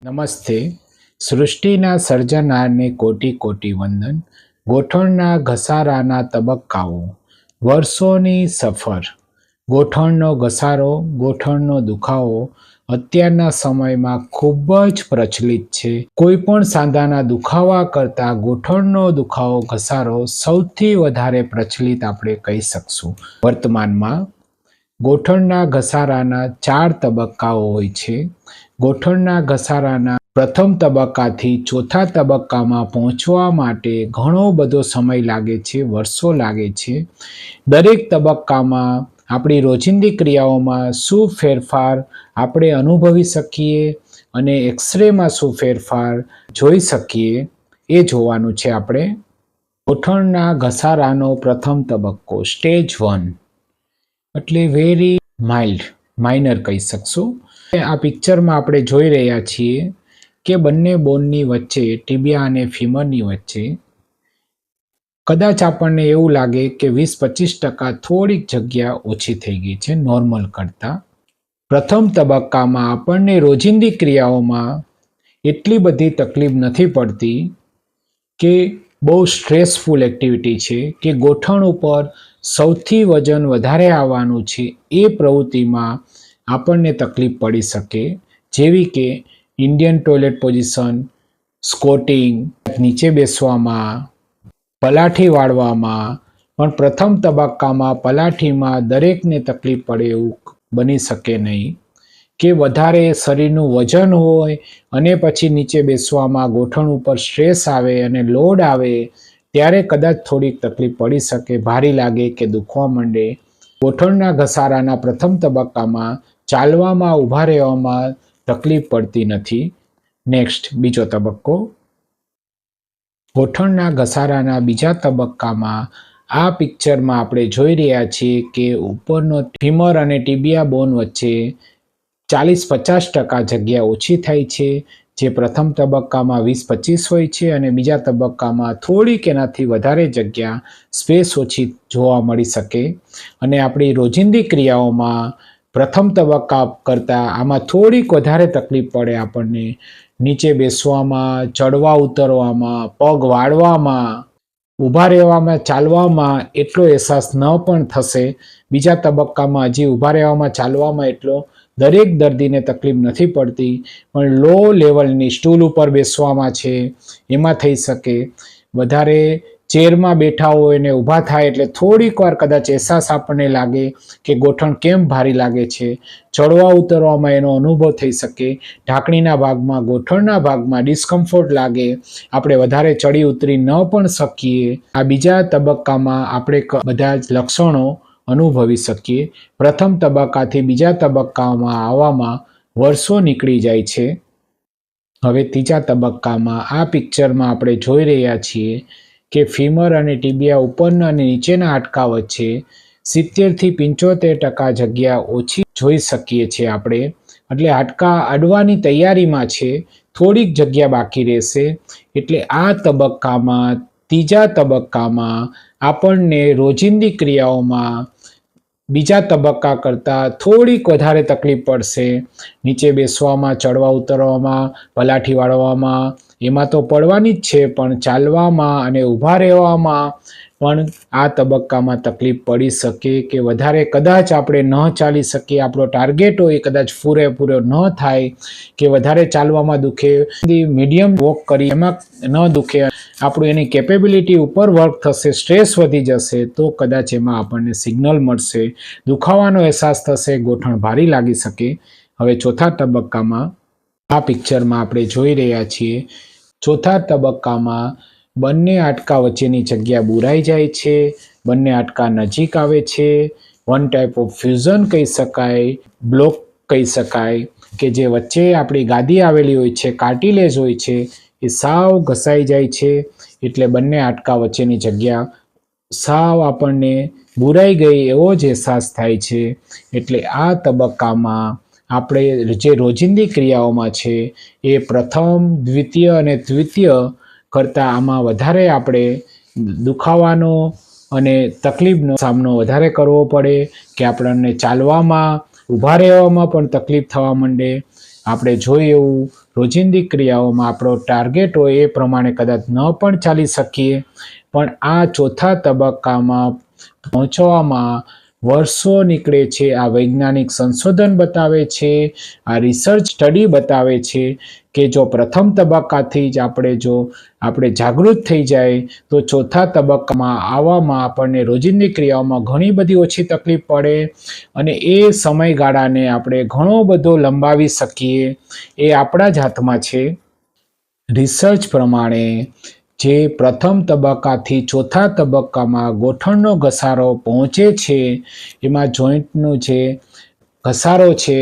નમસ્તે. સૃષ્ટિના સર્જનારને કોટી કોટી વંદન. ગોઠણના ઘસારાના તબક્કાઓ. વર્ષોની સફર. ગોઠણનો ઘસારો, ગોઠણનો દુખાવો અત્યારના સમયમાં ખૂબ જ પ્રચલિત છે. કોઈ પણ સાંધાના દુખાવા કરતાં ગોઠણનો દુખાવો ઘસારો સૌથી વધારે પ્રચલિત આપણે કહી શકશું. વર્તમાનમાં ગોઠણના ઘસારાના 4 તબક્કાઓ હોય છે. ગોઠણના ઘસારાના પ્રથમ તબક્કાથી ચોથા તબક્કામાં પહોંચવા માટે ઘણો બધો સમય લાગે છે, વર્ષો લાગે છે. દરેક તબક્કામાં આપણી રોજિંદી ક્રિયાઓમાં શું ફેરફાર આપણે અનુભવી શકીએ અને એક્સરેમાં શું ફેરફાર જોઈ શકીએ એ જોવાનું છે આપણે. ગોઠણના ઘસારાનો પ્રથમ તબક્કો સ્ટેજ 1 એટલે વેરી માઇનર કહી શકશું. આ પિક્ચરમાં આપણે જોઈ રહ્યા છીએ કે બંને બોનની વચ્ચે, ટીબિયા અને ફીમરની વચ્ચે કદાચ આપણને એવું લાગે કે 20-25% થોડીક જગ્યા ઓછી થઈ ગઈ છે નોર્મલ કરતાં. પ્રથમ તબક્કામાં આપણને રોજિંદી ક્રિયાઓમાં એટલી બધી તકલીફ નથી પડતી કે બહુ સ્ટ્રેસફુલ એક્ટિવિટી છે કે ગોઠણ ઉપર સૌથી વજન વધારે આવવાનું છે એ પ્રવૃત્તિમાં આપણને તકલીફ પડી શકે, જેવી કે ઇન્ડિયન ટોયલેટ પોઝિશન, સ્કોટિંગ, નીચે બેસવામાં, પલાઠી વાળવામાં. પણ પ્રથમ તબક્કામાં પલાઠીમાં દરેકને તકલીફ પડે એવું બની શકે નહીં કે વધારે શરીરનું વજન હોય અને પછી નીચે બેસવામાં ગોઠણ ઉપર સ્ટ્રેસ આવે અને લોડ આવે ત્યારે કદાચ થોડીક તકલીફ પડી શકે, ભારી લાગે કે દુખવા માંડે. ગોઠણના ઘસારાના પ્રથમ તબક્કામાં ચાલવામાં, ઊભા રહેવામાં તકલીફ પડતી નથી. નેક્સ્ટ, બીજો તબક્કો. ગોઠણના ઘસારાના બીજા તબક્કામાં આ પિક્ચરમાં આપણે જોઈ રહ્યા છીએ કે ઉપરનો ફીમર અને ટીબિયા બોન વચ્ચે 40-50% જગ્યા ઓછી થાય છે, જે પ્રથમ તબક્કામાં 20-25 હોય છે અને બીજા તબક્કામાં થોડીક એનાથી વધારે જગ્યા, સ્પેસ ઓછી જોવા મળી શકે. અને આપણી રોજિંદી ક્રિયાઓમાં પ્રથમ તબક્કા કરતાં આમાં થોડીક વધારે તકલીફ પડે આપણને. નીચે બેસવામાં, ચડવા ઉતરવામાં, પગ વાળવામાં, ઊભા રહેવામાં, ચાલવામાં એટલો અહેસાસ ન પણ થશે. બીજા તબક્કામાં હજી ઊભા રહેવામાં, ચાલવામાં એટલો દરેક દર્દીને તકલીફ નથી પડતી, પણ લો લેવલની સ્ટૂલ ઉપર બેસવામાં છે એમાં થઈ શકે. વધારે ચેરમાં બેઠા હોય ને ઊભા થાય એટલે થોડીક વાર કદાચ અહેસાસ આપણને લાગે કે ગોઠણ કેમ ભારી લાગે છે. ચડવા ઉતરવામાં એનો અનુભવ થઈ શકે. ઢાંકણીના ભાગમાં, ગોઠણના ભાગમાં ડિસ્કમ્ફર્ટ લાગે, આપણે વધારે ચડી ઉતરી ન પણ શકીએ. આ બીજા તબક્કામાં આપણે બધા જ લક્ષણો અનુભવી શકીએ. પ્રથમ તબક્કાથી બીજા તબક્કામાં આવવામાં વર્ષો નીકળી જાય છે. હવે ત્રીજા તબક્કામાં આ પિક્ચરમાં આપણે જોઈ રહ્યા છીએ કે ફીમર અને ટીબિયા ઉપરના અને નીચેના હાડકા વચ્ચે 70-75% જગ્યા ઓછી જોઈ શકીએ છીએ આપણે. એટલે હાડકા અડવાની તૈયારીમાં છે, થોડીક જગ્યા બાકી રહેશે. એટલે આ તબક્કામાં, ત્રીજા તબક્કામાં આપણને રોજિંદી ક્રિયાઓમાં બીજા તબક્કા કરતાં થોડીક વધારે તકલીફ પડશે. નીચે બેસવામાં, ચડવા ઉતરવામાં, પલાઠી વાળવામાં એમાં તો પડવાની જ છે, પણ ચાલવામાં અને ઊભા રહેવામાં પણ આ તબક્કામાં તકલીફ પડી શકે કે વધારે કદાચ આપણે ન ચાલી શકીએ. આપણો ટાર્ગેટ હોય કદાચ પૂરેપૂરો ન થાય કે વધારે ચાલવામાં દુખે, મીડિયમ વોક કરી એમાં ન દુખે, આપણું એની કેપેબિલિટી ઉપર વર્ક થશે, સ્ટ્રેસ વધી જશે તો કદાચ એમાં આપણને સિગ્નલ મળશે, દુખાવાનો અહેસાસ થશે, ગોઠણ ભારી લાગી શકે. હવે ચોથા તબક્કામાં આ પિક્ચરમાં આપણે જોઈ રહ્યા છીએ. ચોથા તબક્કામાં બંને હાડકા વચ્ચેની જગ્યા બુરાઈ જાય છે, બંને હાડકા નજીક આવે છે. વન ટાઈપ ઓફ ફ્યુઝન કહી શકાય, બ્લોક કહી શકાય કે જે વચ્ચે આપણી ગાદી આવેલી હોય છે, કાર્ટિલેજ હોય છે, એ સાવ ઘસાઈ જાય છે. એટલે બંને હાડકા વચ્ચેની જગ્યા સાવ આપણને બુરાઈ ગઈ એવો જ અહેસાસ થાય છે. એટલે આ તબક્કામાં આપણે જે રોજિંદી ક્રિયાઓમાં છે એ પ્રથમ, દ્વિતીય અને તૃતીય કરતાં આમાં વધારે આપણે દુખાવાનો અને તકલીફનો સામનો વધારે કરવો પડે કે આપણને ચાલવામાં, ઊભા રહેવામાં પણ તકલીફ થવા માંડે. આપણે જોઈએ એવું રોજિંદી ક્રિયાઓમાં આપણો ટાર્ગેટ હોય એ પ્રમાણે કદાચ ન પણ ચાલી શકીએ, પણ આ ચોથા તબક્કામાં પહોંચવામાં વર્ષો નીકળે છે. આ વૈજ્ઞાનિક સંશોધન બતાવે છે, આ રિસર્ચ સ્ટડી બતાવે છે કે જો પ્રથમ તબક્કાથી જ આપણે જાગૃત થઈ જાય તો ચોથા તબક્કામાં આવવામાં આપણને રોજિંદી ક્રિયાઓમાં ઘણી બધી ઓછી તકલીફ પડે અને એ સમયગાળાને આપણે ઘણો બધો લંબાવી શકીએ. એ આપણા જ હાથમાં છે. રિસર્ચ પ્રમાણે જે પ્રથમ તબક્કાથી ચોથા તબક્કામાં ગોઠણનો ઘસારો પહોંચે છે, એમાં જોઈન્ટનું જે ઘસારો છે,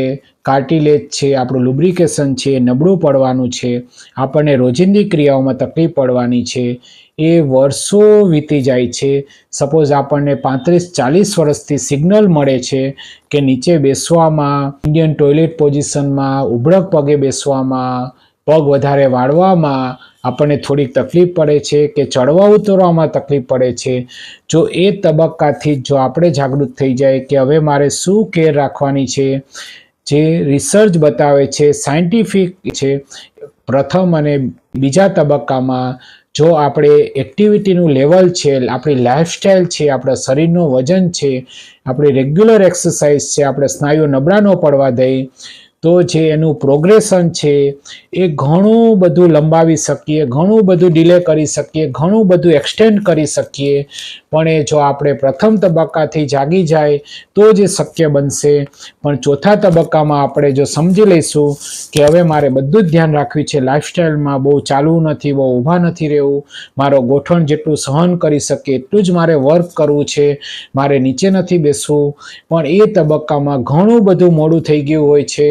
કાર્ટિલેજ છે, આપણું લુબ્રિકેશન છે, નબળું પડવાનું છે, આપણને રોજિંદી ક્રિયાઓમાં તકલીફ પડવાની છે, એ વર્ષો વીતી જાય છે. સપોઝ આપણને 35-40 વર્ષથી સિગ્નલ મળે છે કે નીચે બેસવામાં, ઇન્ડિયન ટોયલેટ પોઝિશનમાં, ઉભળક પગે બેસવામાં, પગ વધારે વાળવામાં આપણને થોડીક તકલીફ પડે છે કે ચડવા ઉતરવામાં તકલીફ પડે છે. જો એ તબક્કાથી જો આપણે જાગૃત થઈ જાય કે હવે મારે શું કેર રાખવાની છે, જે રિસર્ચ બતાવે છે, સાયન્ટિફિક છે, પ્રથમ અને બીજા તબક્કામાં જો આપણે એક્ટિવિટીનું લેવલ છે, આપણી લાઈફસ્ટાઈલ છે, આપણા શરીરનું વજન છે, આપણી રેગ્યુલર એક્સરસાઇઝ છે, આપણે સ્નાયુઓ નબળા ન પડવા દઈએ, તો જે એનું પ્રોગ્રેશન છે એ ઘણું બધું લંબાવી શકીએ, ઘણું બધું ડિલે કરી શકીએ, ઘણું બધું એક્સટેન્ડ કરી શકીએ. પણ એ જો આપણે પ્રથમ તબક્કાથી જાગી જાય તો જ એ શક્ય બનશે. પણ ચોથા તબક્કામાં આપણે જો સમજી લઈશું કે હવે મારે બધું જ ધ્યાન રાખવું છે, લાઈફસ્ટાઈલમાં બહુ ચાલવું નથી, બહુ ઊભા નથી રહેવું, મારો ગોઠણ જેટલું સહન કરી શકે એટલું જ મારે વર્ક કરવું છે, મારે નીચે નથી બેસવું. પણ એ તબક્કામાં ઘણું બધું મોડું થઈ ગયું હોય છે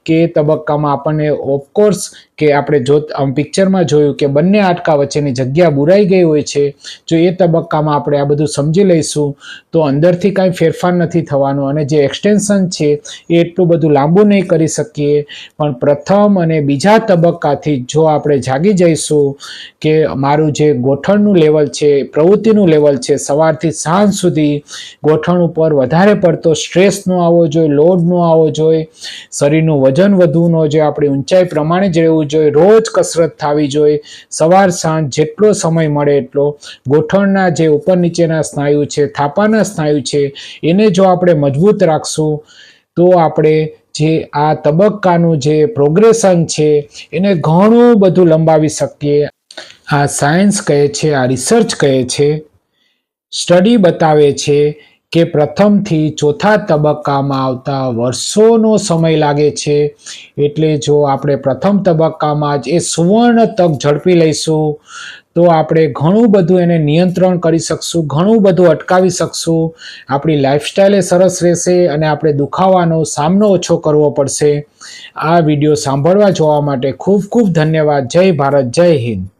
કે એ તબક્કામાં આપણને ઓફકોર્સ કે આપણે પિક્ચરમાં જોયું કે બંને હાડકા વચ્ચેની જગ્યા બુરાઈ ગઈ હોય છે. જો એ તબક્કામાં આપણે આ બધું સમજી લઈશું તો અંદરથી કાંઈ ફેરફાર નથી થવાનો અને જે એક્સટેન્શન છે એ એટલું બધું લાંબુ નહીં કરી શકીએ. પણ પ્રથમ અને બીજા તબક્કાથી જો આપણે જાગી જઈશું કે મારું જે ગોઠણનું લેવલ છે, પ્રવૃત્તિનું લેવલ છે, સવારથી સાંજ સુધી ગોઠણ ઉપર વધારે પડતો સ્ટ્રેસ ન આવવો જોઈએ, લોડ ન આવવો જોઈએ, શરીરનું વજન વધવું ન જોઈએ, આપણી ઊંચાઈ પ્રમાણે જ રહેવું જોઈએ, રોજ કસરત થવી જોઈએ, સવાર સાંજ જેટલો સમય મળે એટલો. ગોઠણના જે ઉપર નીચેના સ્નાયુ છે, થાપાના સ્નાયુ છે, એને જો આપણે મજબૂત રાખશું તો આપણે જે આ તબક્કાનું જે પ્રોગ્રેશન છે એને ઘણું બધું લંબાવી શકીએ. આ સાયન્સ કહે છે, આ રિસર્ચ કહે છે, સ્ટડી બતાવે છે કે પ્રથમથી ચોથા તબક્કામાં આવતા વર્ષોનો સમય લાગે છે. એટલે જો આપણે પ્રથમ તબક્કામાં જ એ સુવર્ણ તક ઝડપી લઈશું તો આપણે ઘણું બધું એને નિયંત્રણ કરી શકશું, ઘણું બધું અટકાવી શકશું, આપણી લાઈફસ્ટાઈલ સરસ રહેશે અને આપણે દુખાવાનો સામનો ઓછો કરવો પડશે. આ વિડીયો સાંભળવા જોવા માટે ખૂબ ખૂબ ધન્યવાદ. જય ભારત, જય હિન્દ.